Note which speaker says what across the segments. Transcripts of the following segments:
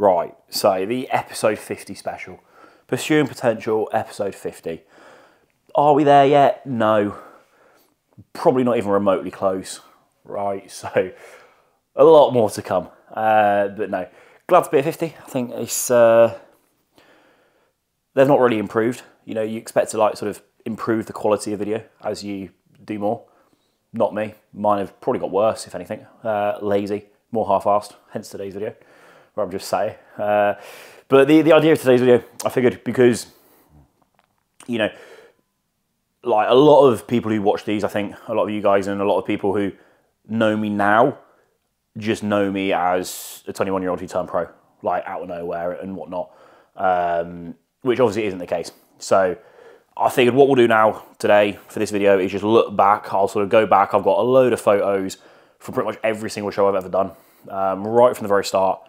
Speaker 1: Right, so the episode 50 special. Pursuing Potential, episode 50. Are we there yet? No. Probably not even remotely close. Right, so a lot more to come. But no, glad to be at 50. I think it's they've not really improved. You know, you expect to like sort of improve the quality of video as you do more. Not me. Mine have probably got worse, if anything. Lazy, more half-assed, hence today's video, where I'm just saying. But the idea of today's video, I figured, because, you know, like a lot of people who watch these, I think, a lot of you guys and a lot of people who know me now just know me as a 21-year-old who turned pro, like out of nowhere and whatnot, which obviously isn't the case. So I figured what we'll do now today for this video is just look back. I'll sort of go back. I've got a load of photos from pretty much every single show I've ever done, right from the very start.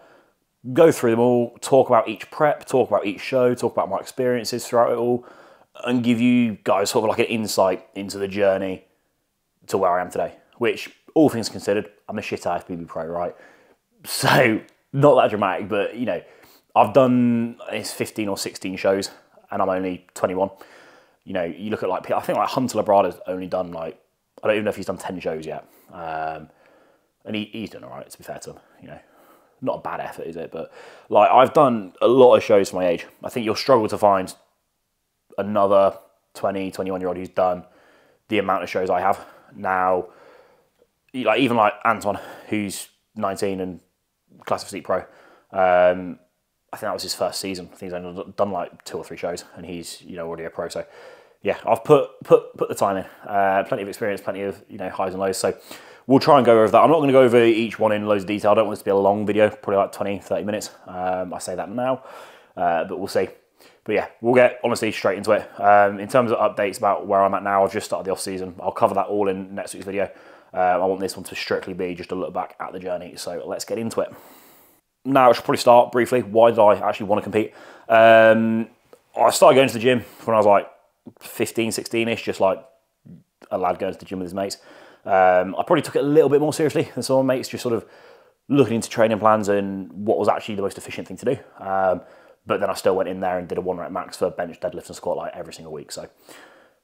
Speaker 1: Go through them all, talk about each prep, talk about each show, talk about my experiences throughout it all, and give you guys sort of like an insight into the journey to where I am today, which, all things considered, I'm a shit Ifbb pro, right? So, not that dramatic, but, you know, I've done, it's 15 or 16 shows, and I'm only 21. You know, you look at, like, I think, like, Hunter Labrada's only done, like, I don't even know if he's done 10 shows yet. And he's done all right, to be fair to him, you know. Not a bad effort, is it? But, like, I've done a lot of shows for my age. I think you'll struggle to find another 20, 21-year-old who's done the amount of shows I have. Now, like, even like Anton, who's 19 and Classic Physique Pro, I think that was his first season. I think he's only done like 2 or 3 shows, and he's, you know, already a pro. So, yeah, I've put the time in. Plenty of experience, plenty of, you know, highs and lows. So we'll try and go over that. I'm not going to go over each one in loads of detail. I don't want this to be a long video, probably like 20, 30 minutes. I say that now, but we'll see. But yeah, we'll get, honestly, straight into it. In terms of updates about where I'm at now, I've just started the off-season. I'll cover that all in next week's video. I want this one to strictly be just a look back at the journey. So let's get into it. Now, I should probably start briefly. Why did I actually want to compete? I started going to the gym when I was like 15, 16-ish, just like a lad going to the gym with his mates. I probably took it a little bit more seriously than some of my mates, just sort of looking into training plans and what was actually the most efficient thing to do. But then I still went in there and did a 1 rep max for bench, deadlift and squat like every single week. So,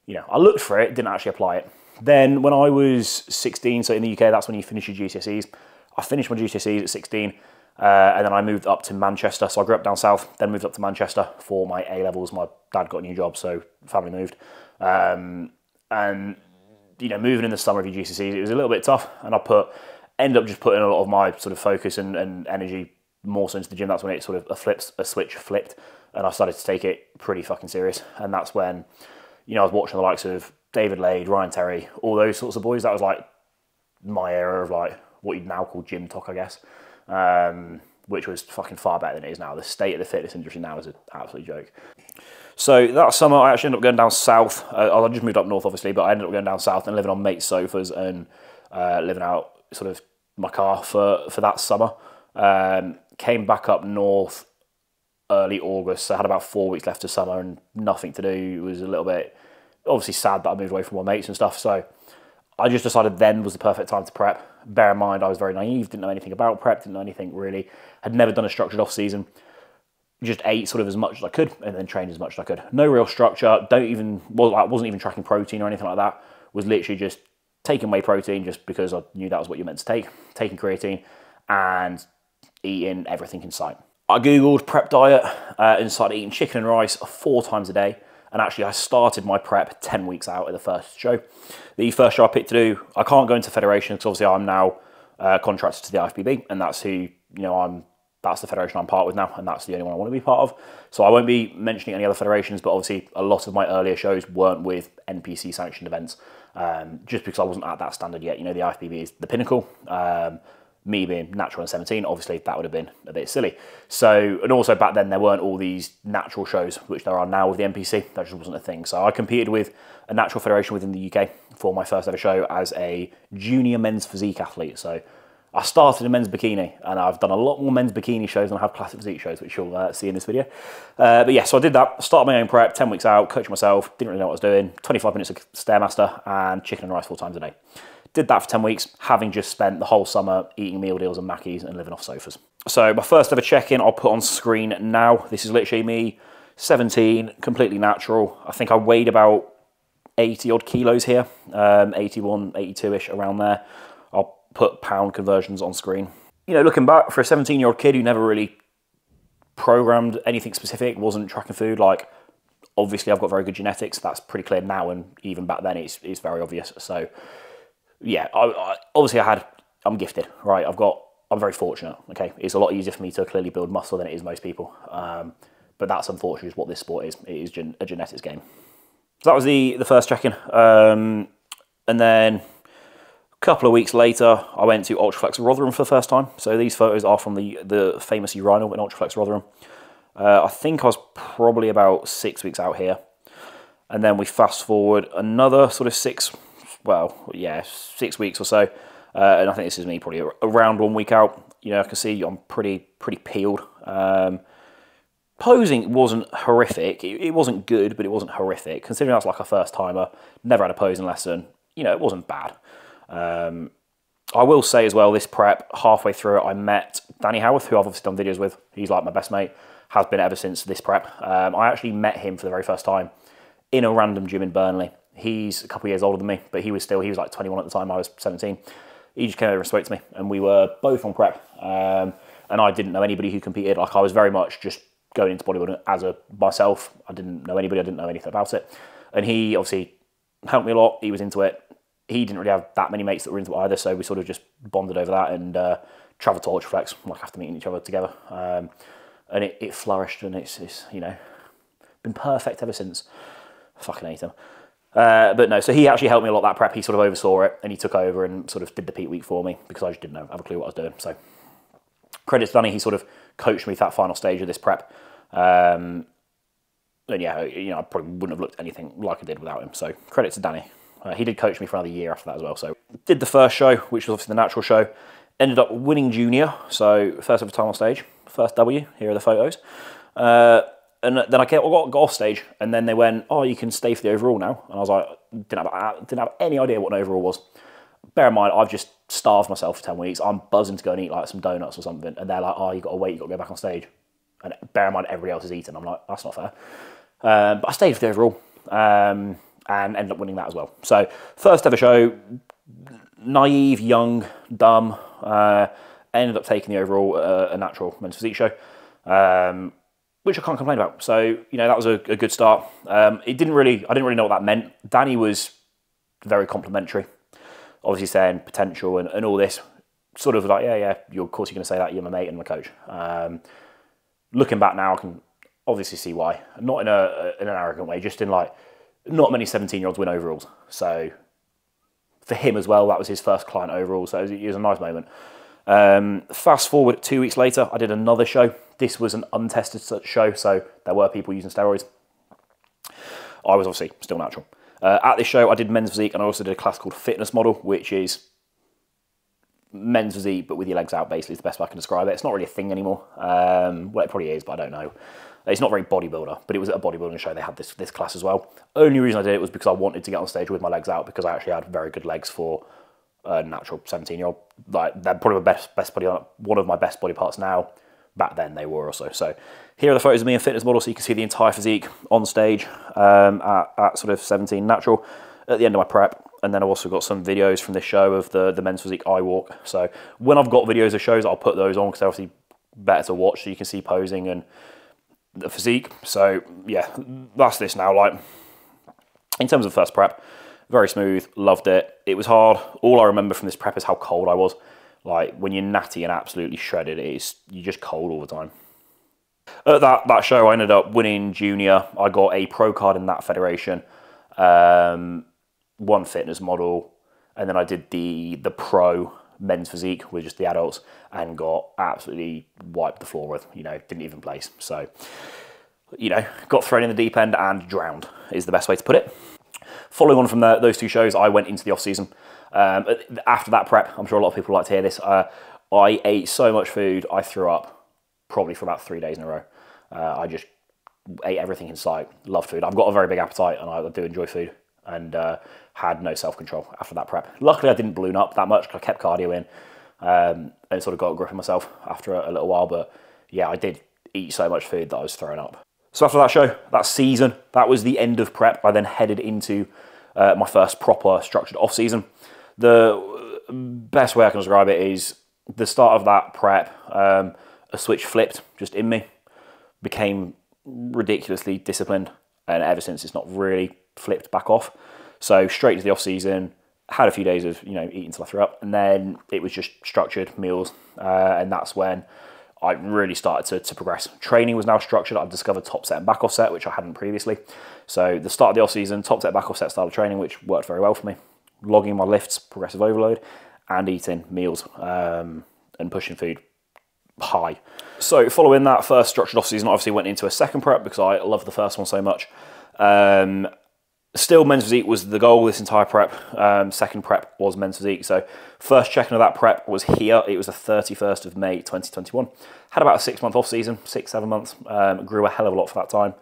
Speaker 1: you know, I looked for it, didn't actually apply it. Then when I was 16, so in the UK, that's when you finish your GCSEs. I finished my GCSEs at 16, and then I moved up to Manchester. So I grew up down south, then moved up to Manchester for my A-levels. My dad got a new job, so family moved. And, you know, moving in the summer of your GCSEs, it was a little bit tough. And I ended up just putting a lot of my sort of focus and energy more so into the gym. That's when it sort of a switch flipped, and I started to take it pretty fucking serious. And that's when, you know, I was watching the likes of David Lade, Ryan Terry, all those sorts of boys. That was like my era of like what you'd now call gym talk, I guess, which was fucking far better than it is now. The state of the fitness industry now is an absolute joke. So that summer, I actually ended up going down south. I just moved up north, obviously, but I ended up going down south and living on mates' sofas and living out sort of my car for that summer. Came back up north early August, so I had about 4 weeks left of summer and nothing to do. It was a little bit, obviously, sad that I moved away from my mates and stuff, so I just decided then was the perfect time to prep. Bear in mind, I was very naive, didn't know anything about prep, didn't know anything really, had never done a structured off-season, just ate sort of as much as I could and then trained as much as I could. No real structure, I wasn't even tracking protein or anything like that, was literally just taking whey protein just because I knew that was what you meant to take, taking creatine, and eating everything in sight. I googled prep diet and started eating chicken and rice 4 times a day, and actually I started my prep 10 weeks out of the first show. The first show I picked to do, I can't go into federation because obviously I'm now contracted to the Ifbb, and that's who, you know, that's the federation I'm part with now, and that's the only one I want to be part of. So I won't be mentioning any other federations, but obviously a lot of my earlier shows weren't with NPC sanctioned events, just because I wasn't at that standard yet. You know, the Ifbb is the pinnacle. Me being natural and 17, obviously that would have been a bit silly. So, and also back then there weren't all these natural shows, which there are now with the NPC. That just wasn't a thing. So I competed with a natural federation within the UK for my first ever show as a junior men's physique athlete. So I started in men's bikini, and I've done a lot more men's bikini shows than I have classic physique shows, which you'll see in this video. But yeah, so I did that, started my own prep, 10 weeks out, coached myself, didn't really know what I was doing, 25 minutes of Stairmaster and chicken and rice 4 times a day. Did that for 10 weeks, having just spent the whole summer eating meal deals and Mackies and living off sofas. So my first ever check-in I'll put on screen now. This is literally me, 17, completely natural. I think I weighed about 80 odd kilos here, 81, 82-ish, around there. I'll put pound conversions on screen. You know, looking back, for a 17-year-old kid who never really programmed anything specific, wasn't tracking food, like, obviously I've got very good genetics. That's pretty clear now, and even back then it's very obvious. So yeah, I'm gifted, right? I'm very fortunate, okay? It's a lot easier for me to clearly build muscle than it is most people. But that's unfortunately what this sport is. It is a genetics game. So that was the first check-in. And then a couple of weeks later, I went to Ultraflex Rotherham for the first time. So these photos are from the famous urinal in Ultraflex Rotherham. I think I was probably about 6 weeks out here. And then we fast forward another sort of 6 weeks or so. And I think this is me probably around 1 week out. You know, I can see I'm pretty peeled. Posing wasn't horrific. It wasn't good, but it wasn't horrific. Considering I was like a first timer, never had a posing lesson, you know, it wasn't bad. I will say as well, this prep, halfway through it, I met Danny Howarth, who I've obviously done videos with. He's like my best mate, has been ever since this prep. I actually met him for the very first time in a random gym in Burnley. He's a couple of years older than me, but he was like 21 at the time, I was 17. He just came over and spoke to me, and we were both on prep. And I didn't know anybody who competed. Like, I was very much just going into bodybuilding as myself. I didn't know anybody, I didn't know anything about it. And he obviously helped me a lot, he was into it. He didn't really have that many mates that were into it either, so we sort of just bonded over that and travelled to Ultraflex, like after meeting each other together. And it flourished, and it's you know, been perfect ever since. I fucking hate him. But no, so he actually helped me a lot that prep. He sort of oversaw it, and he took over and sort of did the peak week for me, because I just didn't have a clue what I was doing. So credits to Danny, he sort of coached me through that final stage of this prep. And yeah, you know, I probably wouldn't have looked anything like I did without him. So credit to Danny. He did coach me for another year after that as well. So did the first show, which was obviously the natural show. Ended up winning junior, so first ever time on stage, first W. Here are the photos. And then I got off stage, and then they went, "Oh, you can stay for the overall now." And I was like, didn't have any idea what an overall was. Bear in mind, I've just starved myself for 10 weeks. I'm buzzing to go and eat like some donuts or something, and they're like, "Oh, you got to wait, you got to go back on stage." And bear in mind, everybody else is eating. I'm like, that's not fair. But I stayed for the overall, and ended up winning that as well. So first ever show, naive, young, dumb. Ended up taking the overall a natural men's physique show. Which I can't complain about. So, you know, that was a good start. I didn't really know what that meant. Danny was very complimentary, obviously saying potential and all this. Sort of like, yeah, of course you're going to say that, you're my mate and my coach. Looking back now, I can obviously see why. Not in an arrogant way, just in like, not many 17-year-olds win overalls. So for him as well, that was his first client overall, so it was a nice moment. Fast forward 2 weeks later, I did another show. This was an untested show, so there were people using steroids. I was obviously still natural. At this show, I did men's physique, and I also did a class called fitness model, which is men's physique, but with your legs out, basically, is the best way I can describe it. It's not really a thing anymore. Well, it probably is, but I don't know. It's not very bodybuilder, but it was at a bodybuilding show. They had this class as well. Only reason I did it was because I wanted to get on stage with my legs out, because I actually had very good legs for a natural 17-year-old. Like, they're probably my best body, one of my best body parts now. Back then they were also. So here are the photos of me in fitness model, so you can see the entire physique on stage at sort of 17 natural at the end of my prep. And then I've also got some videos from this show of the men's physique eye walk. So when I've got videos of shows, I'll put those on, because they're obviously better to watch, so you can see posing and the physique. So yeah, that's this now. Like, in terms of first prep, very smooth, loved it. It was hard. All I remember from this prep is how cold I was. Like, when you're natty and absolutely shredded, you're just cold all the time. At that show, I ended up winning junior. I got a pro card in that federation, one fitness model, and then I did the pro men's physique with just the adults, and got absolutely wiped the floor with, you know, didn't even place. So, you know, got thrown in the deep end and drowned is the best way to put it. Following on from those two shows, I went into the off-season. After that prep, I'm sure a lot of people like to hear this, I ate so much food, I threw up probably for about 3 days in a row. I just ate everything in sight, love food. I've got a very big appetite, and I do enjoy food, and had no self-control after that prep. Luckily, I didn't balloon up that much, because I kept cardio in. and sort of got a grip on myself after a little while. But yeah, I did eat so much food that I was throwing up. So after that show, that season, that was the end of prep. I then headed into my first proper structured off season. The best way I can describe it is the start of that prep, a switch flipped just in me, became ridiculously disciplined, and ever since it's not really flipped back off. So straight to the off season, had a few days of eating till I threw up, and then it was just structured meals, and that's when I really started to progress. Training was now structured. I've discovered top set and back offset, which I hadn't previously. So the start of the off season, top set, back offset style of training, which worked very well for me. Logging my lifts, progressive overload, and eating meals and pushing food high. So following that first structured off season, I obviously went into a second prep because I loved the first one so much. Still, men's physique was the goal this entire prep. Second prep was men's physique. So first check-in of that prep was here. It was the 31st of May 2021. Had about a 6-month off season, 6-7 months. Grew a hell of a lot for that time.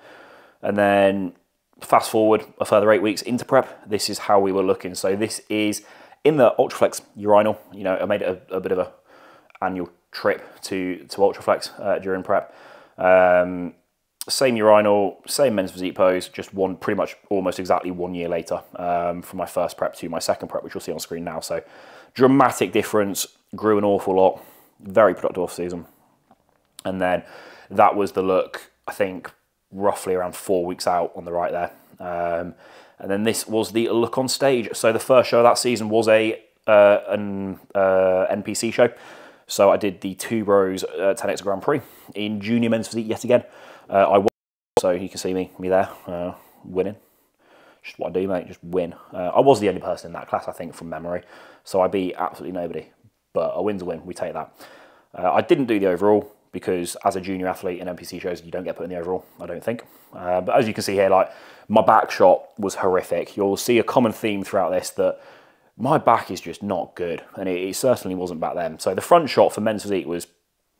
Speaker 1: And then fast forward a further 8 weeks into prep. This is how we were looking. So this is in the Ultraflex urinal. I made it a bit of a annual trip to Ultraflex during prep. Same urinal, same men's physique pose, just pretty much almost exactly 1 year later from my first prep to my second prep, which you'll see on screen now. So dramatic difference, grew an awful lot, very productive off season. And then that was the look, I think, roughly around 4 weeks out on the right there. And then this was the look on stage. So the first show of that season was an NPC show. So I did the Two Bros 10X Grand Prix in junior men's physique yet again. I won, so you can see me there, winning. Just what I do, mate, just win. I was the only person in that class, I think, from memory. So I beat absolutely nobody. But a win's a win, we take that. I didn't do the overall because as a junior athlete in NPC shows, you don't get put in the overall, I don't think. But as you can see here, like, my back shot was horrific. You'll see a common theme throughout this that my back is just not good, and it certainly wasn't back then. So the front shot for men's physique was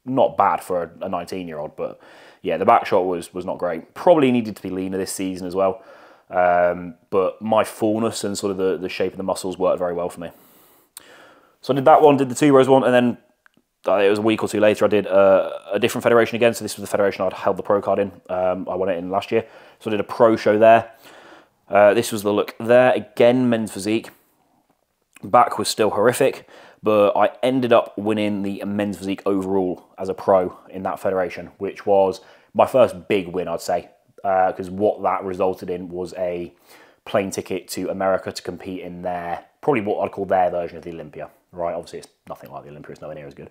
Speaker 1: not bad for a 19-year-old, but yeah, the back shot was not great. Probably needed to be leaner this season as well, but my fullness and sort of the shape of the muscles worked very well for me. So I did that one, did the Two Bros one, and then it was a week or two later I did a different federation again. So this was the federation I'd held the pro card in. I won it in last year. So I did a pro show there. This was the look there. Again, men's physique. Back was still horrific, but I ended up winning the men's physique overall as a pro in that federation, which was my first big win, I'd say, because what that resulted in was a plane ticket to America to compete in probably what I'd call their version of the Olympia, right? Obviously, it's nothing like the Olympia, it's nowhere near as good.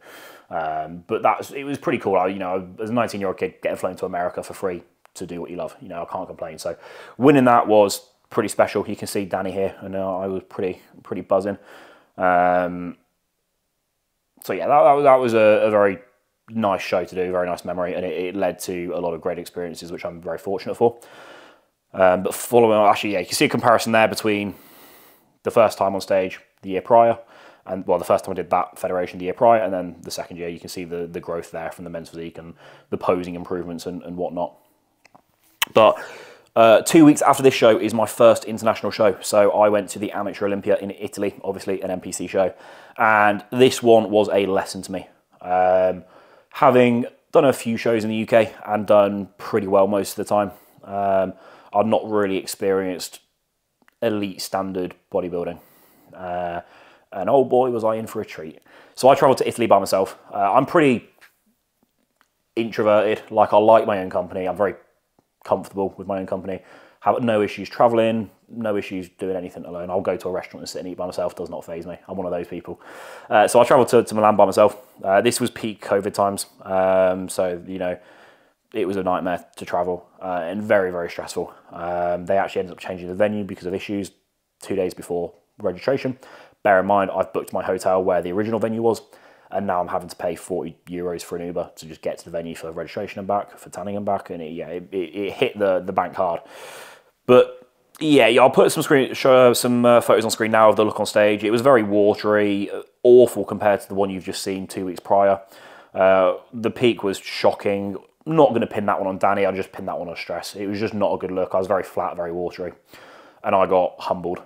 Speaker 1: But it was pretty cool. As a 19-year-old kid, getting flown to America for free to do what you love, I can't complain. So winning that was pretty special. You can see Danny here, and I was pretty buzzing. So yeah, that was a very nice show to do, very nice memory, and it led to a lot of great experiences, which I'm very fortunate for. But following, actually, yeah, you can see a comparison there between the first time on stage the year prior, and well, the first time I did that federation the year prior, and then the second year, you can see the growth there from the men's physique and the posing improvements and whatnot. But 2 weeks after this show is my first international show. So I went to the Amateur Olympia in Italy, obviously an NPC show. And this one was a lesson to me. Having done a few shows in the UK and done pretty well most of the time, I've not really experienced elite standard bodybuilding. And oh boy, was I in for a treat. So I travelled to Italy by myself. I'm pretty introverted. Like, I like my own company. I'm very comfortable with my own company. Have no issues traveling, no issues doing anything alone. I'll go to a restaurant and sit and eat by myself. Does not faze me. I'm one of those people. So I travelled to Milan by myself. This was peak COVID times. So, it was a nightmare to travel and very, very stressful. They actually ended up changing the venue because of issues 2 days before registration. Bear in mind, I've booked my hotel where the original venue was, and now I'm having to pay €40 for an Uber to just get to the venue for registration and back, for tanning and back, and it hit the bank hard. But yeah, I'll put some photos on screen now of the look on stage. It was very watery, awful compared to the one you've just seen 2 weeks prior. The peak was shocking. Not going to pin that one on Danny, I'll just pin that one on stress. It was just not a good look. I was very flat, very watery, and I got humbled.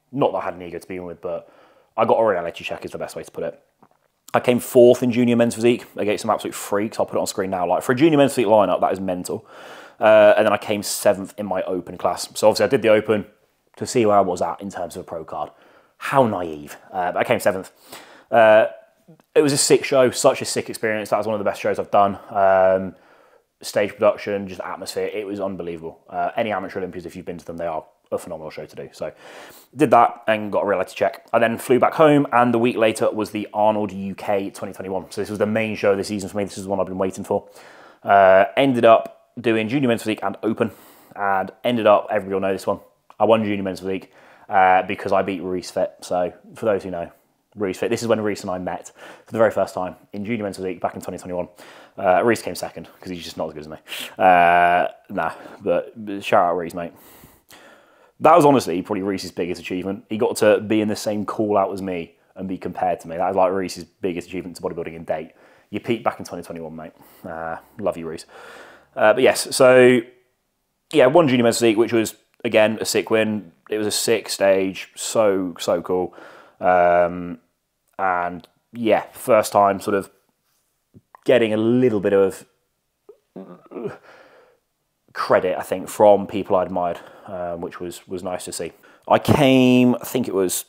Speaker 1: Not that I had an ego to begin with, but I got a reality check is the best way to put it. I came 4th in junior men's physique against some absolute freaks. I'll put it on screen now. Like, for a junior men's physique lineup, that is mental. And then I came 7th in my open class. So obviously I did the open to see where I was at in terms of a pro card. How naive. But I came 7th. It was a sick show, such a sick experience. That was one of the best shows I've done. Stage production, just atmosphere. It was unbelievable. Any amateur Olympians, if you've been to them, they are a phenomenal show to do. So did that and got a reality check. I then flew back home, and the week later was the Arnold UK 2021. So this was the main show of the season for me. This is the one I've been waiting for. Ended up doing junior men's physique and open, and ended up, everybody will know this one, I won junior men's physique because I beat Reese Fit. So for those who know, Reese Fit, this is when Reese and I met for the very first time in junior men's physique back in 2021. Reese came second because he's just not as good as me. But shout out Reese, mate. That was honestly probably Reese's biggest achievement. He got to be in the same call out as me and be compared to me. That was like Reese's biggest achievement to bodybuilding in date. You peaked back in 2021, mate. Love you, Reese. But yes, so yeah, won junior men's physique, which was again a sick win. It was a sick stage, so cool. And yeah, first time sort of getting a little bit of credit, I think, from people I admired, which was nice to see. I came, I think it was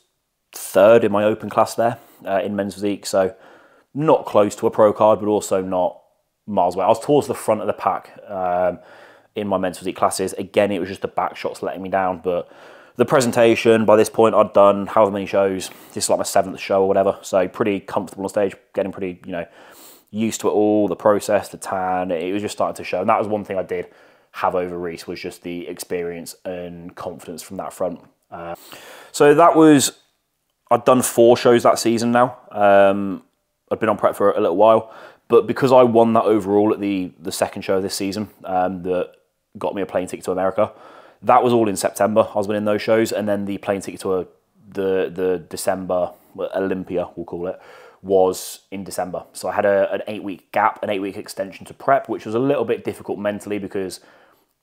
Speaker 1: 3rd in my open class there in men's physique, so not close to a pro card, but also not miles away. I was towards the front of the pack in my men's physique classes. Again, it was just the back shots letting me down, but the presentation, by this point, I'd done however many shows. This is like my 7th show or whatever, so pretty comfortable on stage, getting pretty, used to it all, the process, the tan. It was just starting to show, and that was one thing I did have over Reese, was just the experience and confidence from that front. So that was, I'd done 4 shows that season now. I'd been on prep for a little while, but because I won that overall at the second show of this season, that got me a plane ticket to America, that was all in September. I was winning those shows, and then the plane ticket to the December Olympia, we'll call it, was in December. So I had an 8-week gap, an 8-week extension to prep, which was a little bit difficult mentally because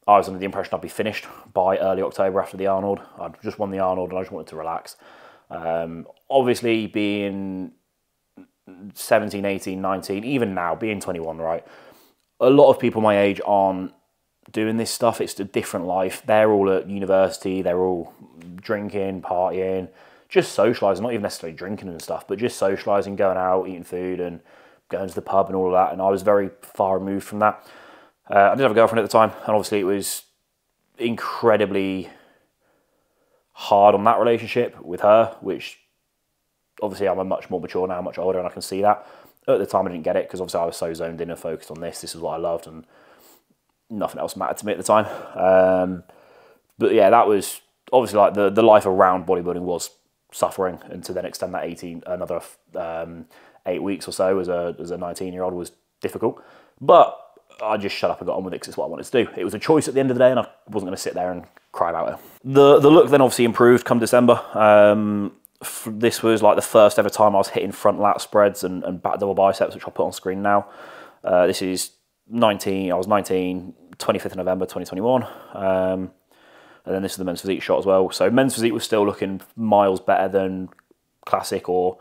Speaker 1: I was under the impression I'd be finished by early October after the Arnold. I'd just won the Arnold and I just wanted to relax. Obviously being 17, 18, 19, even now being 21, right? A lot of people my age aren't doing this stuff. It's a different life. They're all at university. They're all drinking, partying, just socialising, not even necessarily drinking and stuff, but just socialising, going out, eating food and going to the pub and all of that. And I was very far removed from that. I did have a girlfriend at the time, and obviously it was incredibly hard on that relationship with her, which obviously I'm much more mature now, much older, and I can see that. At the time I didn't get it because obviously I was so zoned in and focused on this. This is what I loved and nothing else mattered to me at the time. But yeah, that was obviously like the life around bodybuilding was suffering, and to then extend that another 8 weeks or so as a 19-year-old was difficult. But I just shut up and got on with it because it's what I wanted to do. It was a choice at the end of the day, and I wasn't going to sit there and cry about it. The look then obviously improved come December. This was like the first ever time I was hitting front lat spreads and back double biceps, which I'll put on screen now. This is 19, I was 19, 25th of November 2021. And then this is the men's physique shot as well. So men's physique was still looking miles better than classic or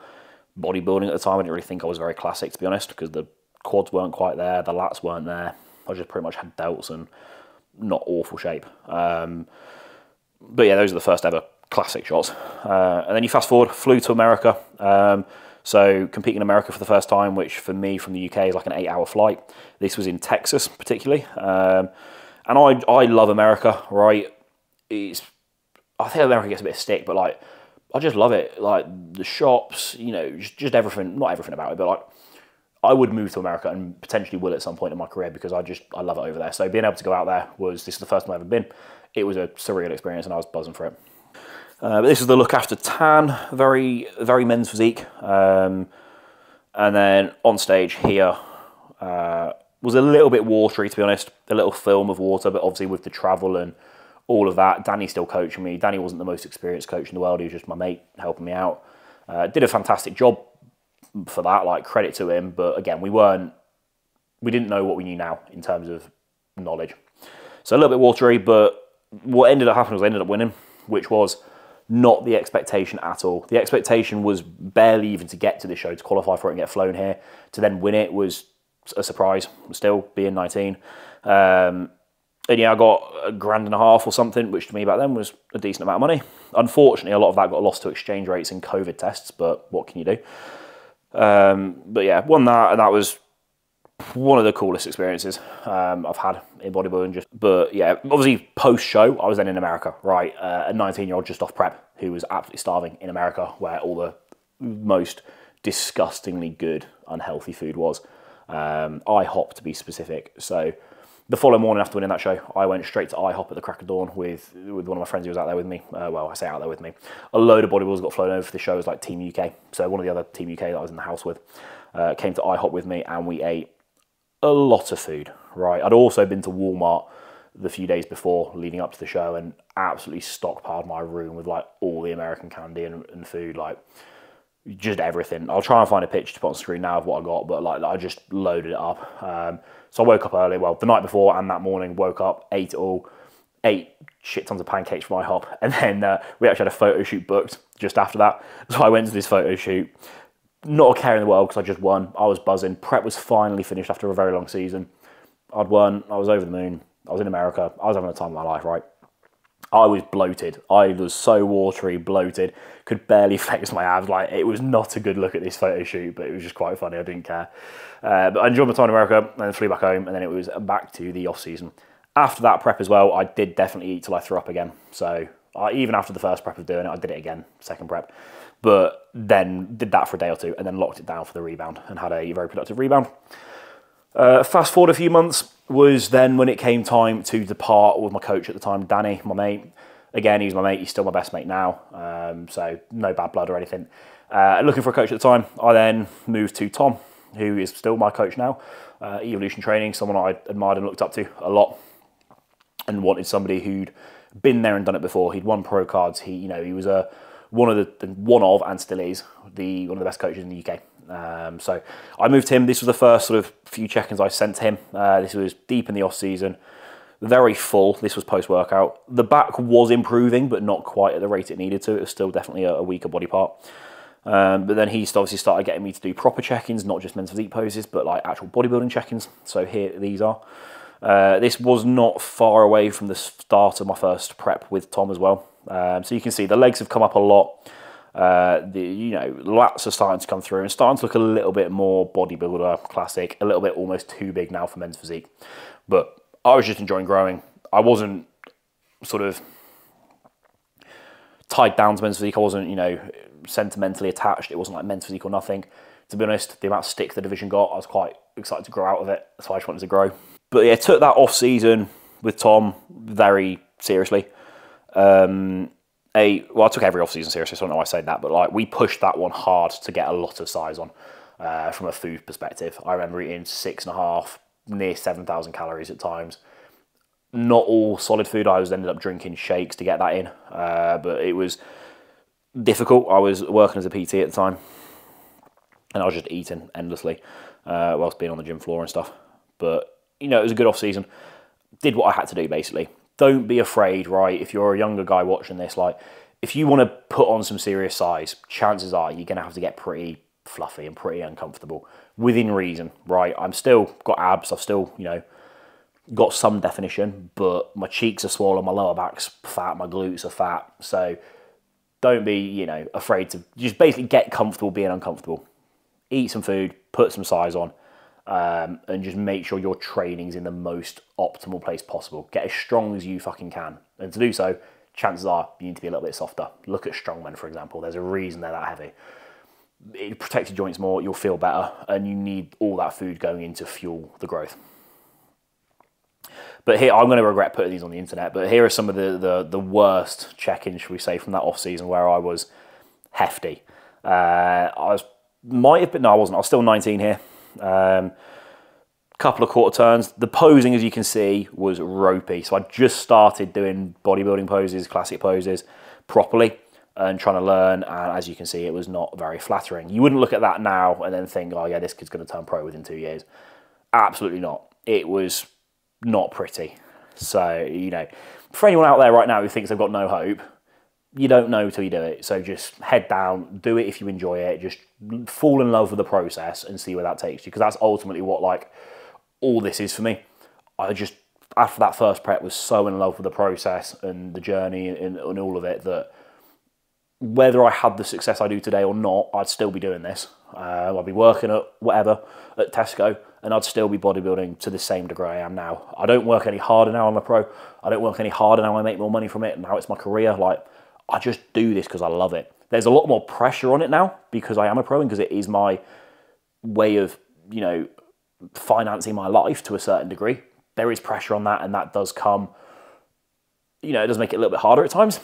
Speaker 1: bodybuilding at the time. I didn't really think I was very classic, to be honest, because the quads weren't quite there, the lats weren't there. I just pretty much had delts and not awful shape. But yeah, those are the first ever classic shots. And then you fast forward, flew to America. So competing in America for the first time, which for me from the UK is like an 8-hour flight. This was in Texas particularly. And I love America, right? I think America gets a bit of stick, but like, I just love it. Like the shops, just everything, not everything about it, but like, I would move to America and potentially will at some point in my career because I love it over there. So being able to go out there this is the first time I've ever been. It was a surreal experience and I was buzzing for it. But this is the look after tan, very, very men's physique. And then on stage here was a little bit watery, to be honest, a little film of water, but obviously with the travel and all of that, Danny's still coaching me. Danny wasn't the most experienced coach in the world. He was just my mate helping me out. Did a fantastic job for that, like credit to him. But again, we didn't know what we knew now in terms of knowledge. So a little bit watery, but what ended up happening was I ended up winning, which was Not the expectation at all. The expectation was barely even to get to the show, to qualify for it and get flown here. To then win it was a surprise, still being 19. And yeah, I got $1,500 or something, which to me back then was a decent amount of money. Unfortunately, a lot of that got lost to exchange rates and COVID tests, but what can you do? But yeah, won that, and that was one of the coolest experiences I've had in bodybuilding. But yeah, obviously post-show, I was then in America, right? A 19-year-old just off prep who was absolutely starving in America, where all the most disgustingly good, unhealthy food was. IHOP to be specific. So the following morning after winning that show, I went straight to IHOP at the crack of dawn with one of my friends who was out there with me. Well, I say out there with me. A load of bodybuilders got flown over for the show as like Team UK. So one of the other Team UK that I was in the house with came to IHOP with me, and we ate a lot of food, right? I'd also been to Walmart the few days before leading up to the show and absolutely stockpiled my room with like all the American candy and food, like just everything. I'll try and find a picture to put on screen now of what I got, but like I just loaded it up. So I woke up early, well, the night before and that morning, woke up, ate it all, ate shit tons of pancakes from IHOP, and then we actually had a photo shoot booked just after that. So I went to this photo shoot, not a care in the world because I just won. I was buzzing. Prep was finally finished after a very long season. I'd won. I was over the moon. I was in America. I was having the time of my life, right? I was bloated. I was so watery, bloated, could barely flex my abs. Like, it was not a good look at this photo shoot, but it was just quite funny. I didn't care. But I enjoyed my time in America, and then flew back home, and then it was back to the off-season. After that prep as well, I did definitely eat till I threw up again. So even after the first prep of doing it, I did it again, second prep. But then did that for a day or two, and then locked it down for the rebound, and had a very productive rebound. Fast forward a few months was then when it came time to depart with my coach at the time, Danny, my mate. Again, he's my mate. He's still my best mate now, so no bad blood or anything. Looking for a coach at the time, I then moved to Tom, who is still my coach now. Evolution Training, someone I admired and looked up to a lot, and wanted somebody who'd been there and done it before. He'd won pro cards. He was one of and still is one of the best coaches in the UK. So I moved to him. This was the first sort of few check-ins I sent to him. This was deep in the off season, very full. This was post-workout. The back was improving, but not quite at the rate it needed to. It was still definitely a weaker body part. But then he obviously started getting me to do proper check-ins, not just men's physique poses, but like actual bodybuilding check-ins. So here these are. This was not far away from the start of my first prep with Tom as well. So you can see the legs have come up a lot. The lats are starting to come through and starting to look a little bit more bodybuilder classic, a little bit almost too big now for men's physique. But I was just enjoying growing. I wasn't sort of tied down to men's physique. I wasn't, sentimentally attached. It wasn't like men's physique or nothing. To be honest, the amount of stick the division got, I was quite excited to grow out of it. So I just wanted to grow. But yeah, took that off season with Tom very seriously. I took every off-season seriously, so I don't know why I say that, but like we pushed that one hard to get a lot of size on from a food perspective. I remember eating 6.5, near 7,000 calories at times. Not all solid food. I ended up drinking shakes to get that in, but it was difficult. I was working as a PT at the time, and I was just eating endlessly whilst being on the gym floor and stuff. But, it was a good off-season. Did what I had to do, basically. Don't be afraid, right? If you're a younger guy watching this, like, if you want to put on some serious size, chances are you're going to have to get pretty fluffy and pretty uncomfortable within reason, right? I'm still got abs. I've still, got some definition, but my cheeks are swollen, my lower back's fat, my glutes are fat. So don't be, afraid to just basically get comfortable being uncomfortable. Eat some food, put some size on. And just make sure your training's in the most optimal place possible. Get as strong as you fucking can. And to do so, chances are you need to be a little bit softer. Look at strongmen, for example. There's a reason they're that heavy. It protects your joints more, you'll feel better, and you need all that food going in to fuel the growth. But here, I'm going to regret putting these on the internet, but here are some of the worst check-ins, should we say, from that off-season where I was hefty. I wasn't. I was still 19 here. Couple of quarter turns. The posing, as you can see, was ropey. So I just started doing bodybuilding poses, classic poses, properly, and trying to learn. And as you can see, it was not very flattering. You wouldn't look at that now and then think, oh yeah, this kid's going to turn pro within 2 years. Absolutely not. It was not pretty. So, for anyone out there right now who thinks they've got no hope, you don't know till you do it. So just head down, do it if you enjoy it. Just fall in love with the process and see where that takes you, because that's ultimately what like all this is for me. I just, after that first prep, was so in love with the process and the journey and all of it that whether I had the success I do today or not, I'd still be doing this. I'd be working at whatever, at Tesco, and I'd still be bodybuilding to the same degree I am now. I don't work any harder now I'm a pro. I don't work any harder now I make more money from it, and now it's my career. Like, I just do this because I love it. There's a lot more pressure on it now because I am a pro and because it is my way of, you know, financing my life to a certain degree. There is pressure on that, and that does come, you know, it does make it a little bit harder at times.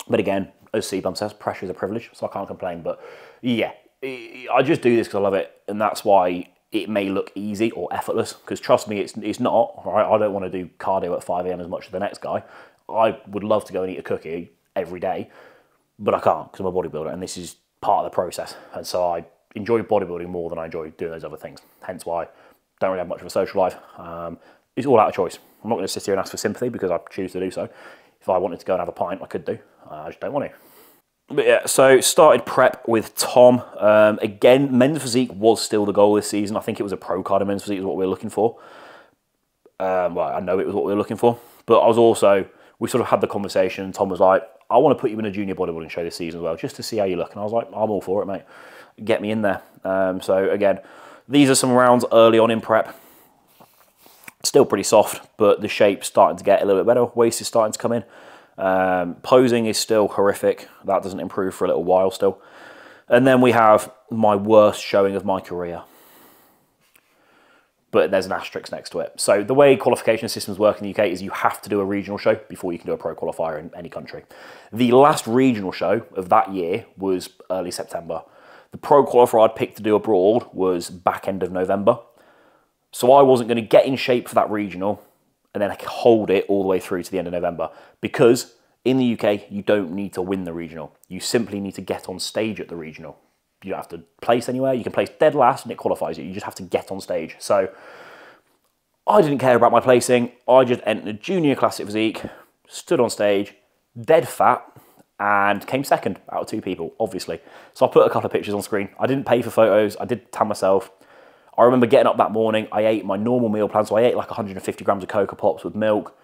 Speaker 1: But again, as C-Bum says, pressure is a privilege, so I can't complain. But yeah, I just do this because I love it, and that's why it may look easy or effortless, because trust me, it's not, right? I don't want to do cardio at 5 a.m. as much as the next guy. I would love to go and eat a cookie every day, but I can't because I'm a bodybuilder, and this is part of the process. And so I enjoy bodybuilding more than I enjoy doing those other things. Hence why I don't really have much of a social life. It's all out of choice. I'm not going to sit here and ask for sympathy because I choose to do so. If I wanted to go and have a pint, I could do. I just don't want to. But yeah, so started prep with Tom. Again, men's physique was still the goal this season. I think it was a pro card of men's physique is what we were looking for. Well, I know it was what we were looking for. But I was also, we sort of had the conversation, and Tom was like, I want to put you in a junior bodybuilding show this season as well, just to see how you look. And I was like, I'm all for it, mate. Get me in there. So again, these are some rounds early on in prep. Still pretty soft, but the shape's starting to get a little bit better. Waist is starting to come in. Posing is still horrific. That doesn't improve for a little while still. And then we have my worst showing of my career. But there's an asterisk next to it. So the way qualification systems work in the UK is you have to do a regional show before you can do a pro qualifier in any country. The last regional show of that year was early September. The pro qualifier I'd picked to do abroad was back end of November. So I wasn't going to get in shape for that regional and then hold it all the way through to the end of November, because in the UK, you don't need to win the regional. You simply need to get on stage at the regional. You don't have to place anywhere. You can place dead last and it qualifies you. You just have to get on stage. So I didn't care about my placing. I just entered junior classic physique, stood on stage, dead fat, and came second out of 2 people, obviously. So I put a couple of pictures on screen. I didn't pay for photos. I did tan myself. I remember getting up that morning, I ate my normal meal plan, so I ate like 150 grams of Cocoa Pops with milk,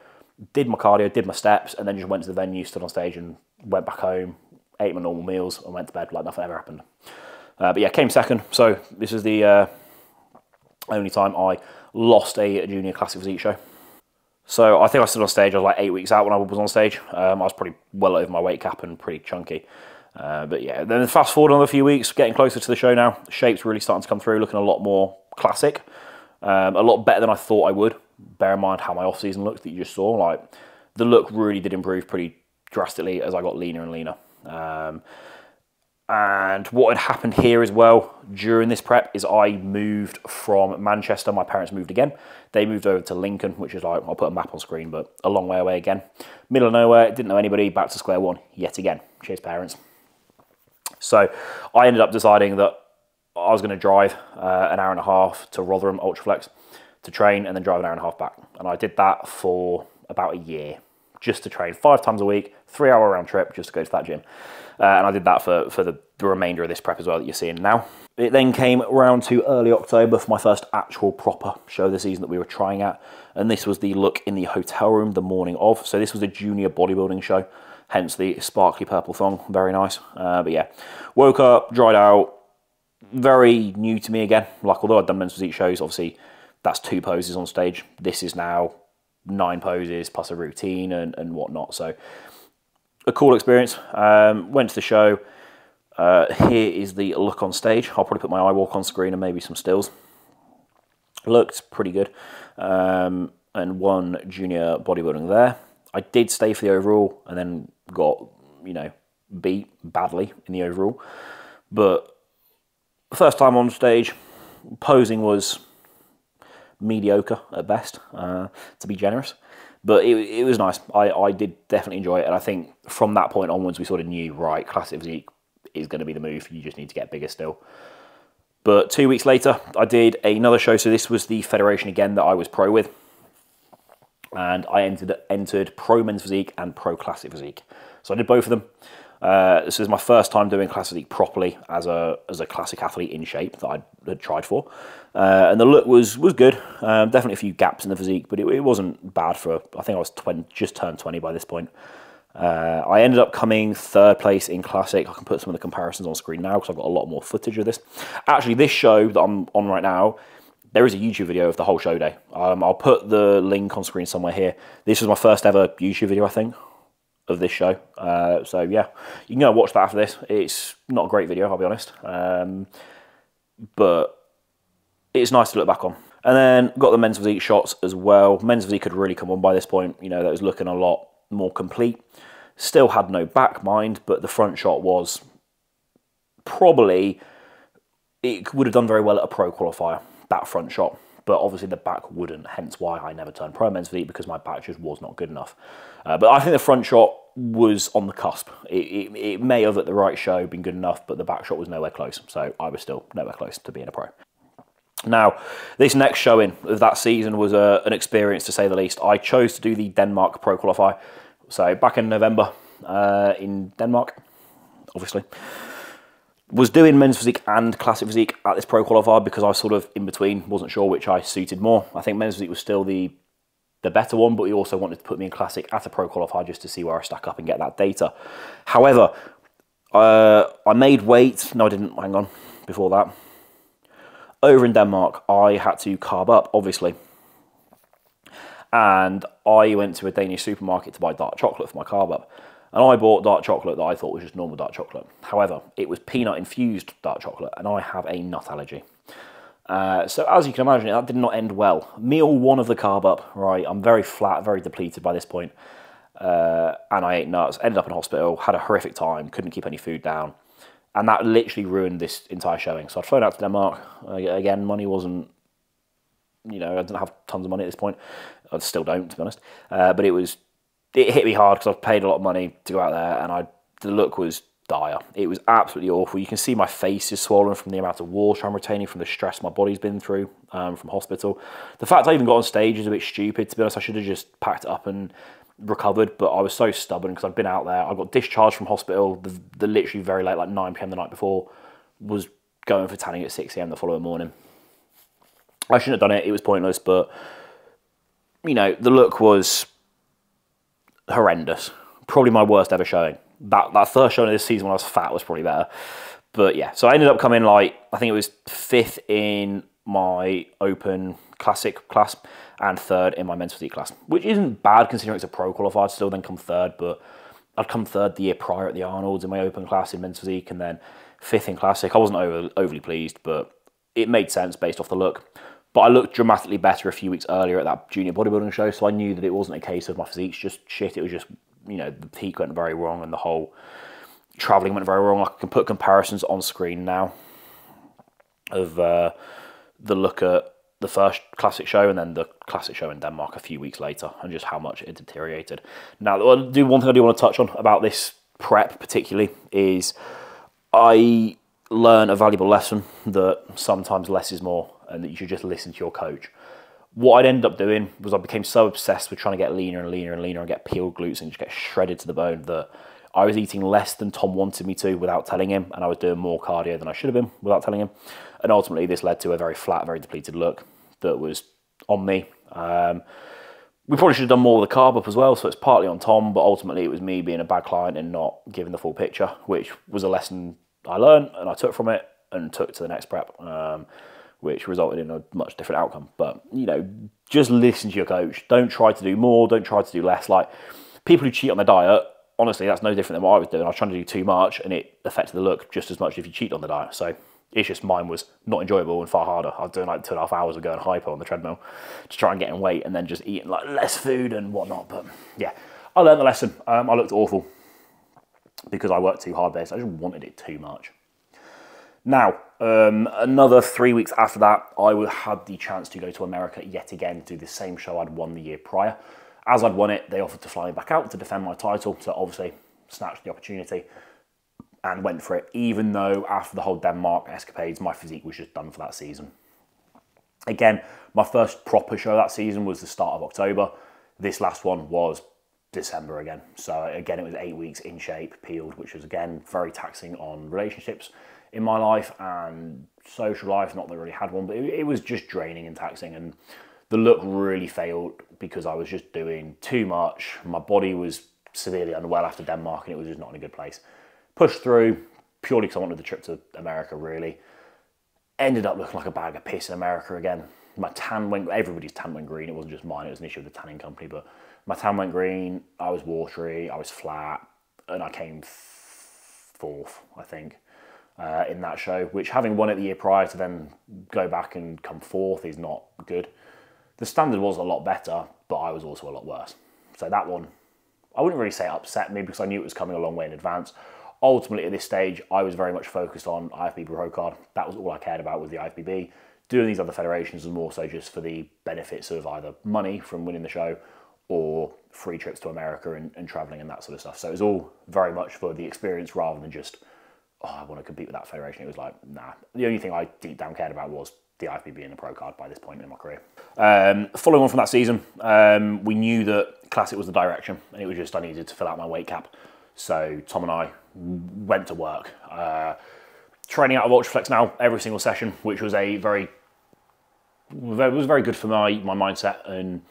Speaker 1: did my cardio, did my steps, and then just went to the venue, stood on stage and went back home, ate my normal meals and went to bed like nothing ever happened. But yeah, came second, so this is the only time I lost a junior classic physique show. So I think I stood on stage, I was like 8 weeks out when I was on stage. I was probably well over my weight cap and pretty chunky. But yeah, then fast forward another few weeks, getting closer to the show now. The shape's really starting to come through, looking a lot more classic. A lot better than I thought I would. Bear in mind how my off-season looked that you just saw. Like, the look really did improve pretty drastically as I got leaner and leaner. And what had happened here as well during this prep is I moved from Manchester. My parents moved again. They moved over to Lincoln, which is like, I'll put a map on screen, but a long way away again. Middle of nowhere, didn't know anybody, back to square one yet again. Cheers, parents. So I ended up deciding that I was going to drive an hour and a half to Rotherham Ultraflex to train and then drive an hour and a half back. And I did that for about a year, just to train 5 times a week, 3-hour round trip just to go to that gym. And I did that for the remainder of this prep as well that you're seeing now. It then came around to early October for my first actual proper show of the season that we were trying at. And this was the look in the hotel room the morning of. So this was a junior bodybuilding show, hence the sparkly purple thong. Very nice. But yeah, woke up, dried out, very new to me again. Like, although I'd done men's physique shows, obviously that's 2 poses on stage. This is now 9 poses plus a routine and whatnot. So a cool experience. Went to the show. Here is the look on stage. I'll probably put my eye walk on screen and maybe some stills. Looked pretty good. And won junior bodybuilding there. I did stay for the overall and then got, you know, beat badly in the overall. But first time on stage, posing was mediocre at best, to be generous. But it was nice. I did definitely enjoy it. And I think from that point onwards, we sort of knew, right, classic physique is going to be the move. You just need to get bigger still. But 2 weeks later, I did another show. So this was the federation again that I was pro with. And I entered pro men's physique and pro classic physique. So I did both of them. This is my first time doing classic physique properly as a classic athlete in shape that I had tried for. And the look was good. Definitely a few gaps in the physique, but it wasn't bad for, I think I was just turned 20 by this point. I ended up coming third place in classic. I can put some of the comparisons on screen now because I've got a lot more footage of this. Actually, this show that I'm on right now, there is a YouTube video of the whole show day. I'll put the link on screen somewhere here. This was my first ever YouTube video, I think, of this show. So yeah, you can go watch that after this. It's not a great video, I'll be honest. But it's nice to look back on. And then got the men's physique shots as well. Men's physique had really come on by this point. You know, that was looking a lot more complete. Still had no back, mind, but the front shot was probably, it would have done very well at a pro qualifier, that front shot. But obviously the back wouldn't, hence why I never turned pro men's physique, because my back just was not good enough. But I think the front shot was on the cusp. It may have, at the right show, been good enough, but the back shot was nowhere close. So I was still nowhere close to being a pro. Now, this next showing of that season was an experience, to say the least. I chose to do the Denmark Pro Qualifier. So back in November in Denmark, obviously. Was doing men's physique and classic physique at this Pro Qualifier because I was sort of in between, wasn't sure which I suited more. I think men's physique was still the better one, but he also wanted to put me in classic at a Pro Qualifier just to see where I stack up and get that data. However, I made weight. No, I didn't. Hang on. Before that, over in Denmark, I had to carb up, obviously. And I went to a Danish supermarket to buy dark chocolate for my carb up. And I bought dark chocolate that I thought was just normal dark chocolate. However, it was peanut-infused dark chocolate, and I have a nut allergy. So as you can imagine, that did not end well. Meal one of the carb up, right, I'm very flat, very depleted by this point. And I ate nuts, ended up in hospital, had a horrific time, couldn't keep any food down. And that literally ruined this entire showing. So I'd flown out to Denmark. Again, money wasn't, you know, I didn't have tons of money at this point. I still don't, to be honest. But it hit me hard because I've paid a lot of money to go out there, and the look was dire. It was absolutely awful. You can see my face is swollen from the amount of water I'm retaining from the stress my body's been through from hospital. The fact I even got on stage is a bit stupid, to be honest. I should have just packed it up and recovered, but I was so stubborn because I'd been out there. I got discharged from hospital the literally very late, like 9 PM the night before, was going for tanning at 6 AM the following morning. I shouldn't have done it. It was pointless, but, you know, the look was horrendous. Probably my worst ever showing. That first showing of this season when I was fat was probably better. But yeah, so I ended up coming like, I think it was 5th in my open classic class and 3rd in my men's physique class, which isn't bad considering it's a pro qualifier. I'd still then come 3rd, but I'd come 3rd the year prior at the Arnold's in my open class in men's physique, and then 5th in classic. I wasn't overly pleased, but it made sense based off the look. But I looked dramatically better a few weeks earlier at that junior bodybuilding show, so I knew that it wasn't a case of my physique's just shit. It was just, you know, the peak went very wrong and the whole travelling went very wrong. I can put comparisons on screen now of the look at the first classic show and then the classic show in Denmark a few weeks later, and just how much it deteriorated. Now, one thing I do want to touch on about this prep particularly is I learned a valuable lesson that sometimes less is more, and that you should just listen to your coach. What I'd end up doing was I became so obsessed with trying to get leaner and leaner and leaner and get peeled glutes and just get shredded to the bone that I was eating less than Tom wanted me to without telling him, and I was doing more cardio than I should have been without telling him. And ultimately this led to a very flat, very depleted look that was on me. We probably should have done more with the carb up as well, so it's partly on Tom, but ultimately it was me being a bad client and not giving the full picture, which was a lesson I learned and I took from it and took to the next prep. Which resulted in a much different outcome. But, you know, just listen to your coach. Don't try to do more. Don't try to do less. Like, people who cheat on their diet, honestly, that's no different than what I was doing. I was trying to do too much, and it affected the look just as much if you cheat on the diet. So it's just mine was not enjoyable and far harder. I was doing like 2.5 hours of going hyper on the treadmill to try and get in weight, and then just eating like less food and whatnot. But yeah, I learned the lesson. I looked awful because I worked too hard there. So I just wanted it too much. Now, another 3 weeks after that, I had the chance to go to America yet again to do the same show I'd won the year prior. As I'd won it, they offered to fly me back out to defend my title, so obviously snatched the opportunity and went for it, even though after the whole Denmark escapades, my physique was just done for that season. Again, my first proper show that season was the start of October. This last one was December again. So again, it was 8 weeks in shape, peeled, which was again very taxing on relationships in my life and social life. Not that I really had one, but it was just draining and taxing. And the look really failed because I was just doing too much. My body was severely unwell after Denmark and it was just not in a good place. Pushed through purely because I wanted the trip to America, really. Ended up looking like a bag of piss in America again. My tan went, everybody's tan went green. It wasn't just mine, it was an issue with the tanning company, but my tan went green, I was watery, I was flat, and I came fourth, I think, in that show, which having won it the year prior to then go back and come fourth is not good. The standard was a lot better, but I was also a lot worse. So that one, I wouldn't really say it upset me because I knew it was coming a long way in advance. Ultimately, at this stage, I was very much focused on IFBB Pro Card. That was all I cared about with the IFBB. Doing these other federations was more so just for the benefits of either money from winning the show or free trips to America and traveling and that sort of stuff. So it was all very much for the experience rather than just, oh, I want to compete with that federation. It was like, nah. The only thing I deep down cared about was the IFBB and the Pro Card by this point in my career. Following on from that season, we knew that Classic was the direction, and it was just I needed to fill out my weight cap. So Tom and I went to work. Training out of Ultraflex now every single session, which was very good for my mindset and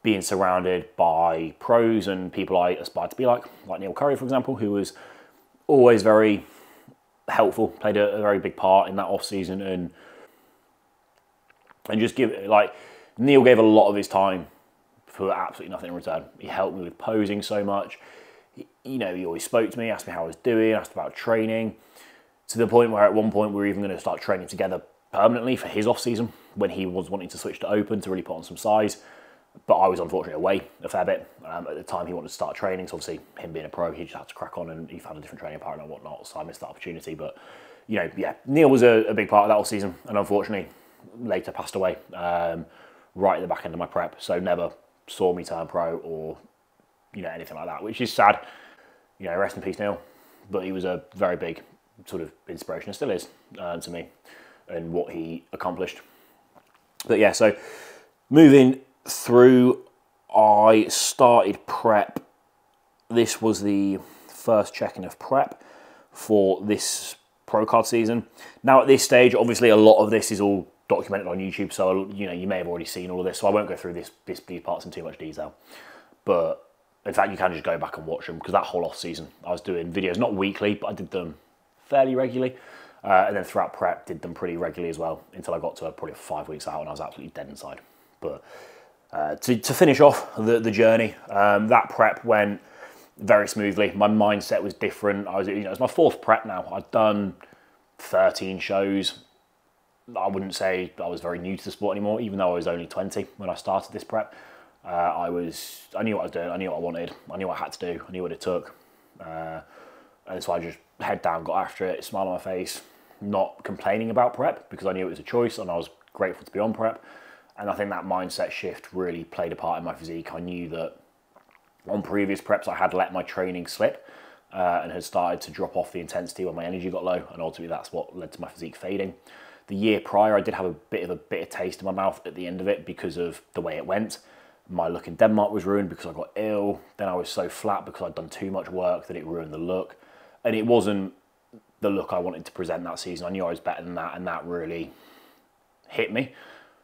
Speaker 1: being surrounded by pros and people I aspired to be like Neil Curry, for example, who was always very helpful, played a very big part in that off season, and just Neil gave a lot of his time for absolutely nothing in return. He helped me with posing so much. He always spoke to me, asked me how I was doing, asked about training, to the point where at one point we were even going to start training together permanently for his off season when he was wanting to switch to open to really put on some size. But I was unfortunately away a fair bit. At the time he wanted to start training, so obviously him being a pro, he just had to crack on and he found a different training partner and whatnot, so I missed that opportunity. But, Neil was a big part of that off season and unfortunately later passed away right at the back end of my prep, so never saw me turn pro or, anything like that, which is sad. Rest in peace, Neil. But he was a very big sort of inspiration, and still is, to me, and what he accomplished. But yeah, so moving through, I started prep. This was the first check-in of prep for this Pro Card season. Now at this stage, obviously a lot of this is all documented on YouTube, so you may have already seen all of this, so I won't go through these parts in too much detail. But in fact, you can just go back and watch them, because that whole off season I was doing videos, not weekly, but I did them fairly regularly. And then throughout prep, did them pretty regularly as well, until I got to probably 5 weeks out and I was absolutely dead inside. But to finish off the journey, that prep went very smoothly. My mindset was different. It was my fourth prep now. I'd done 13 shows. I wouldn't say I was very new to the sport anymore, even though I was only 20 when I started this prep. I knew what I was doing. I knew what I wanted. I knew what I had to do. I knew what it took. And so I just head down, got after it, smile on my face, not complaining about prep because I knew it was a choice and I was grateful to be on prep. And I think that mindset shift really played a part in my physique. I knew that on previous preps I had let my training slip and had started to drop off the intensity when my energy got low, and ultimately that's what led to my physique fading. The year prior I did have a bit of taste in my mouth at the end of it because of the way it went. My look in Denmark was ruined because I got ill. Then I was so flat because I'd done too much work that it ruined the look. And it wasn't the look I wanted to present that season. I knew I was better than that, and that really hit me.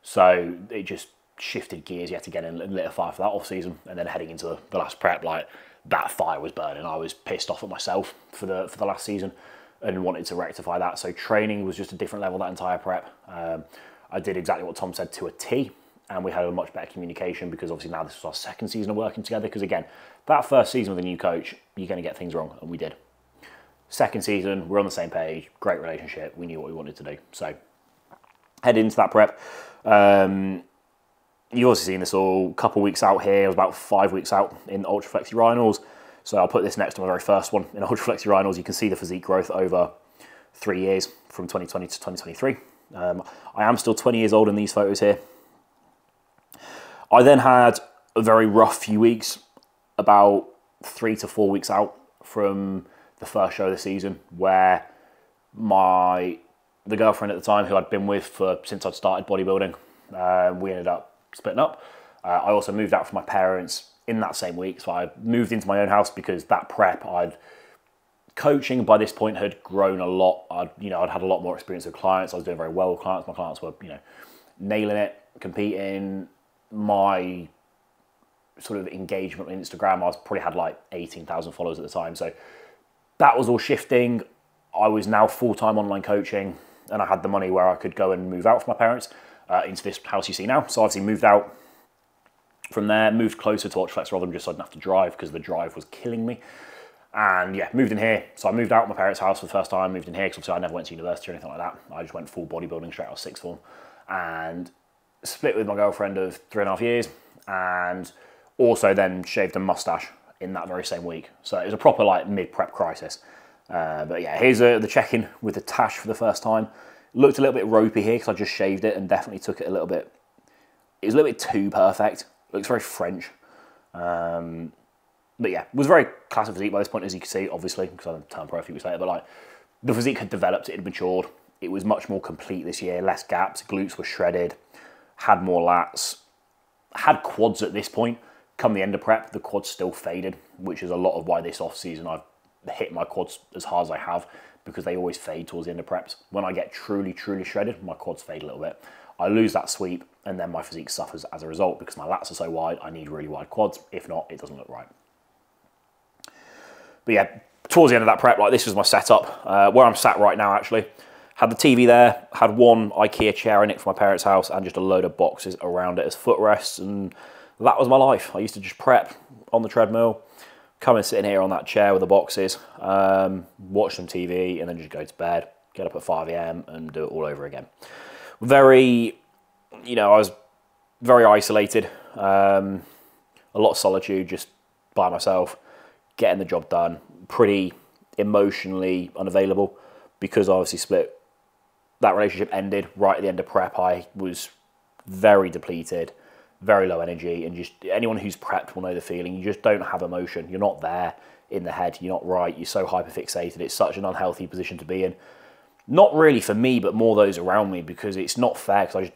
Speaker 1: So it just shifted gears yet again and lit a fire for that off season. And then heading into the last prep, like that fire was burning. I was pissed off at myself for the last season and wanted to rectify that. So training was just a different level that entire prep. I did exactly what Tom said to a T, and we had a much better communication because obviously now this was our second season of working together. Because again, that first season with a new coach, you're going to get things wrong, and we did. Second season, we're on the same page, great relationship, we knew what we wanted to do. So head into that prep. You've also seen this all a couple of weeks out here. I was about 5 weeks out in Ultraflex Urinals. So I'll put this next to my very first one in Ultraflex Urinals. You can see the physique growth over 3 years from 2020 to 2023. I am still 20 years old in these photos here. I then had a very rough few weeks, about 3 to 4 weeks out from the first show of the season, where the girlfriend at the time, who I'd been with since I'd started bodybuilding, we ended up splitting up. I also moved out from my parents in that same week. So I moved into my own house because that prep, coaching by this point had grown a lot. I'd had a lot more experience with clients. I was doing very well with clients. My clients were, nailing it, competing. My sort of engagement on Instagram, I probably had like 18,000 followers at the time. So that was all shifting. I was now full-time online coaching, and I had the money where I could go and move out from my parents into this house you see now. So obviously moved out from there, moved closer to Ultraflex rather than just so I didn't have to drive, because the drive was killing me. And yeah, moved in here. So I moved out of my parents' house for the first time, moved in here because obviously I never went to university or anything like that. I just went full bodybuilding straight out of sixth form, and split with my girlfriend of 3.5 years, and also then shaved a mustache in that very same week. So it was a proper like mid-prep crisis. But yeah, here's the check-in with the tash for the first time. Looked a little bit ropey here because I just shaved it and definitely took it a little bit. It was a little bit too perfect. Looks very French. But yeah, was very classic physique by this point, as you can see, obviously, because I turned pro a few weeks later. But like, the physique had developed, it had matured. It was much more complete this year, less gaps, glutes were shredded, had more lats, had quads at this point. Come the end of prep, the quads still faded, which is a lot of why this off-season I've hit my quads as hard as I have, because they always fade towards the end of preps. When I get truly, truly shredded, my quads fade a little bit. I lose that sweep, and then my physique suffers as a result because my lats are so wide, I need really wide quads. If not, it doesn't look right. But yeah, towards the end of that prep, like this was my setup. Where I'm sat right now, actually. Had the TV there, had one IKEA chair in it from my parents' house, and just a load of boxes around it as footrests, and that was my life. I used to just prep on the treadmill, come and sit in here on that chair with the boxes, watch some TV, and then just go to bed, get up at 5 AM and do it all over again. Very, I was very isolated, a lot of solitude, just by myself, getting the job done, pretty emotionally unavailable, because I obviously split. That relationship ended right at the end of prep. I was very depleted, very low energy, and just anyone who's prepped will know the feeling. You just don't have emotion. You're not there in the head. You're not right. You're so hyperfixated. It's such an unhealthy position to be in. Not really for me, but more those around me, because it's not fair, because I just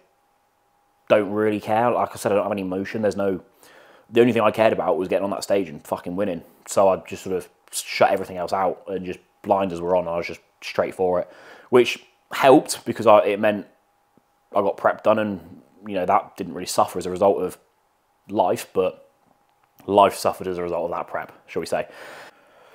Speaker 1: don't really care. Like I said, I don't have any emotion. The only thing I cared about was getting on that stage and fucking winning. So I just sort of shut everything else out, and just blinders were on. And I was just straight for it, which helped because it meant I got prep done, and that didn't really suffer as a result of life, but life suffered as a result of that prep, shall we say.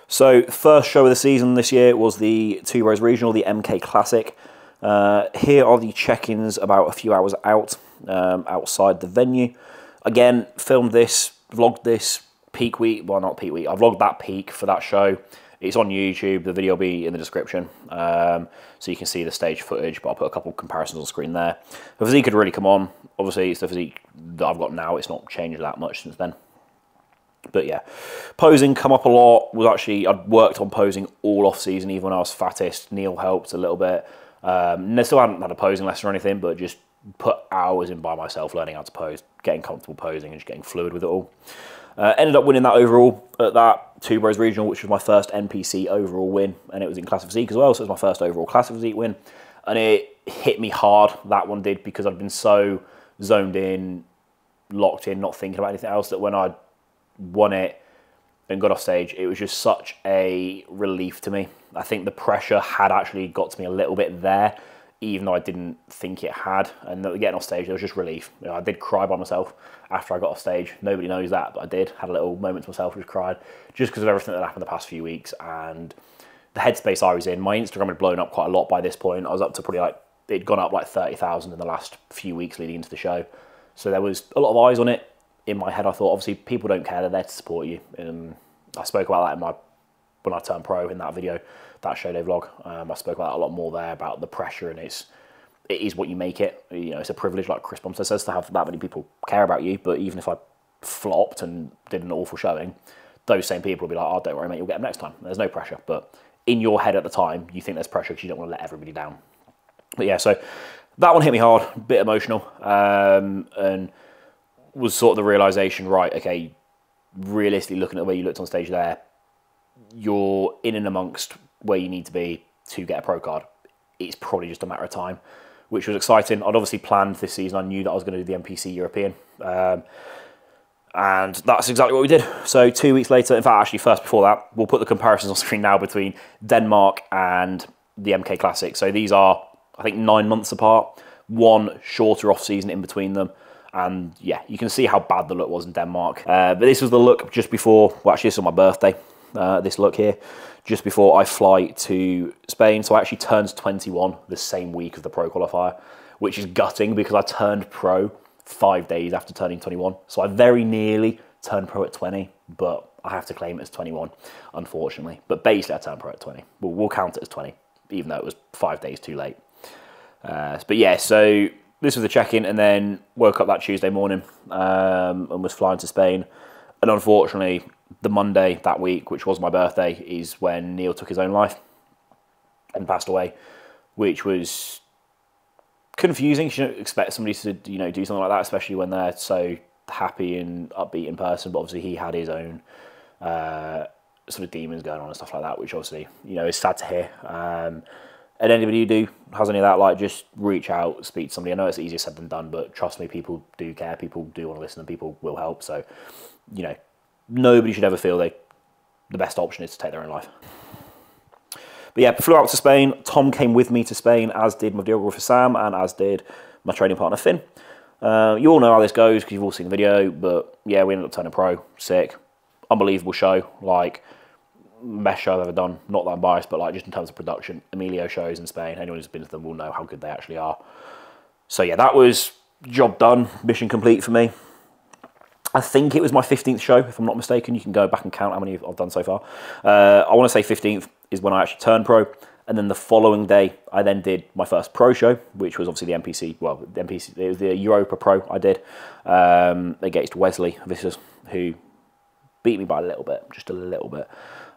Speaker 1: So first show of the season this year was the Two Bros Regional, the MK Classic. Here are the check-ins about a few hours out, outside the venue. Again, filmed this, vlogged this peak week, well not peak week, I vlogged that peak for that show. It's on YouTube, the video will be in the description, so you can see the stage footage, but I'll put a couple of comparisons on screen there. The physique had really come on. Obviously, it's the physique that I've got now. It's not changed that much since then. But yeah, posing come up a lot. I'd worked on posing all off season, even when I was fattest. Neil helped a little bit. Still hadn't had a posing lesson or anything, but just put hours in by myself learning how to pose, getting comfortable posing, and just getting fluid with it all. Ended up winning that overall at that Two Bros Regional, which was my first NPC overall win, and it was in Classic Physique as well, so it was my first overall Classic Physique win. And it hit me hard, that one did, because I'd been so zoned in, locked in, not thinking about anything else, that when I won it and got off stage, it was just such a relief to me. I think the pressure had actually got to me a little bit there, even though I didn't think it had. And getting off stage, there was just relief. I did cry by myself after I got off stage. Nobody knows that, but I did. Had a little moment to myself, just cried, just because of everything that happened the past few weeks and the headspace I was in. My Instagram had blown up quite a lot by this point. I was up to probably it'd gone up like 30,000 in the last few weeks leading into the show. So there was a lot of eyes on it. In my head, I thought, obviously, people don't care. They're there to support you. I spoke about that when I turned pro in that video, that show day vlog. I spoke about that a lot more there, about the pressure, and it is what you make it. It's a privilege, like Chris Bumstead says, to have that many people care about you. But even if I flopped and did an awful showing, those same people will be like, oh, don't worry, mate, you'll get them next time. There's no pressure. But in your head at the time, you think there's pressure because you don't want to let everybody down. But yeah, so that one hit me hard, a bit emotional, and was sort of the realisation, right, okay, realistically looking at where you looked on stage there, you're in and amongst where you need to be to get a pro card. It's probably just a matter of time, which was exciting. I'd obviously planned this season. I knew that I was going to do the NPC European. And that's exactly what we did. So 2 weeks later, in fact, actually first before that, we'll put the comparisons on screen now between Denmark and the MK Classic. So these are, I think, 9 months apart, one shorter off season in between them. And yeah, you can see how bad the look was in Denmark. But this was the look just before, well, actually this was my birthday, this look here, just before I fly to Spain. So I actually turned 21 the same week of the Pro Qualifier, which is gutting because I turned pro 5 days after turning 21. So I very nearly turned pro at 20, but I have to claim it as 21, unfortunately. But basically I turned pro at 20. We'll count it as 20, even though it was 5 days too late. But yeah, so this was the check-in, and then woke up that Tuesday morning and was flying to Spain. And unfortunately, the Monday that week, which was my birthday, is when Neil took his own life and passed away, which was confusing. You don't expect somebody to, you know, do something like that, especially when they're so happy and upbeat in person. But obviously, he had his own sort of demons going on and stuff like that, which obviously, you know, is sad to hear. And anybody who has any of that, like, just reach out, speak to somebody. I know it's easier said than done, but trust me, people do care. People do want to listen, and people will help. So, you know, nobody should ever feel the best option is to take their own life. But yeah, flew out to Spain. Tom came with me to Spain, as did my videographer Sam, and as did my training partner Finn. You all know how this goes because you've all seen the video, but yeah, we ended up turning pro. Sick. Unbelievable show. Like, best show I've ever done. Not that I'm biased, but like just in terms of production. Emilio shows in Spain. Anyone who's been to them will know how good they actually are. So yeah, that was job done. Mission complete for me. I think it was my 15th show, if I'm not mistaken. You can go back and count how many I've done so far. I want to say 15th is when I actually turned pro. And then the following day, I then did my first pro show, which was obviously the NPC. Well, the NPC, it was the Europa Pro I did against Wesley Vissers, who beat me by a little bit, just a little bit.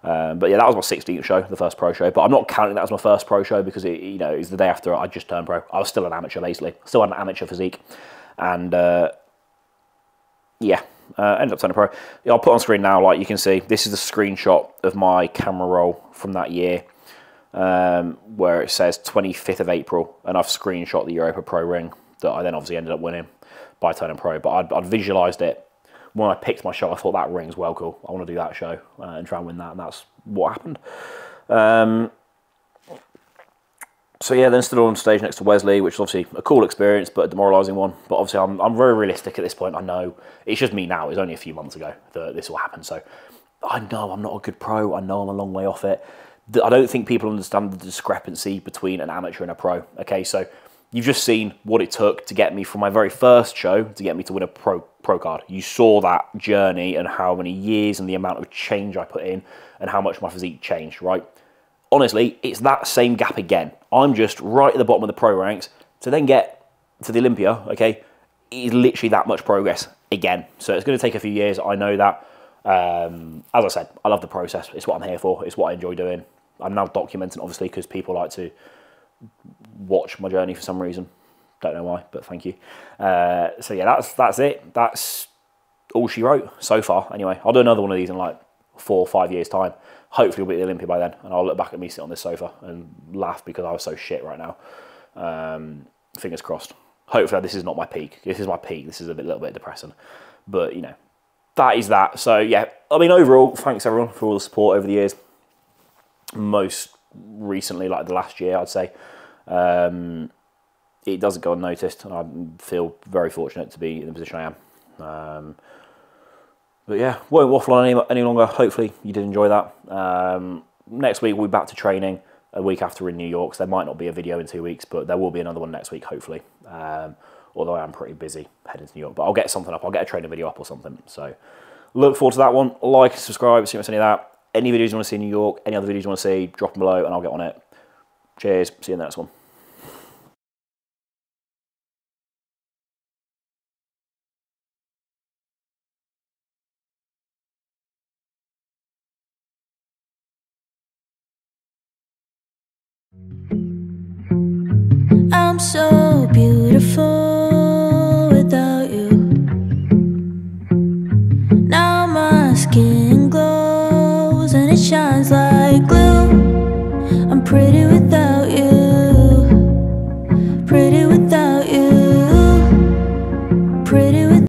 Speaker 1: But yeah, that was my 16th show, the first pro show. But I'm not counting that as my first pro show because it, you know, it was the day after I just turned pro. I was still an amateur, basically. Still had an amateur physique. And yeah, ended up turning pro. Yeah, I'll put on screen now, like you can see, this is the screenshot of my camera roll from that year, where it says 25th of April, and I've screenshot the Europa Pro ring that I then obviously ended up winning by turning pro. But I'd visualised it. When I picked my show, I thought that ring's well cool. I want to do that show and try and win that, and that's what happened. So yeah, then stood on stage next to Wesley, which is obviously a cool experience, but a demoralising one. But obviously I'm very realistic at this point. I know it's just me now. It was only a few months ago that this will happen. So I know I'm not a good pro. I know I'm a long way off it. I don't think people understand the discrepancy between an amateur and a pro. Okay, so you've just seen what it took to get me from my very first show to get me to win a pro card. You saw that journey and how many years and the amount of change I put in and how much my physique changed, right? Honestly, it's that same gap again. I'm just right at the bottom of the pro ranks to then get to the Olympia, okay? It's literally that much progress again. So it's going to take a few years, I know that. As I said, I love the process. It's what I'm here for. It's what I enjoy doing. I'm now documenting, obviously, because people like to watch my journey for some reason. Don't know why, but thank you. So yeah, that's it. That's all she wrote so far. Anyway, I'll do another one of these in like 4 or 5 years' time. Hopefully we'll be at the Olympia by then, and I'll look back at me sitting on this sofa and laugh because I was so shit right now. Fingers crossed. Hopefully this is not my peak. This is my peak. This is a little bit depressing. But, you know, that is that. So, yeah, I mean, overall, thanks everyone for all the support over the years. Most recently, like the last year, I'd say. It doesn't go unnoticed, and I feel very fortunate to be in the position I am. But yeah, won't waffle on any longer. Hopefully you did enjoy that. Next week we'll be back to training. A week after we're in New York, so there might not be a video in 2 weeks, but there will be another one next week, hopefully. Although I am pretty busy heading to New York, but I'll get something up. I'll get a training video up or something. So look forward to that one. Like, subscribe, see what's any of that. Any videos you want to see in New York, any other videos you want to see, drop them below and I'll get on it. Cheers. See you in the next one.
Speaker 2: I'm so beautiful without you. Now my skin glows and it shines like glue. I'm pretty without you.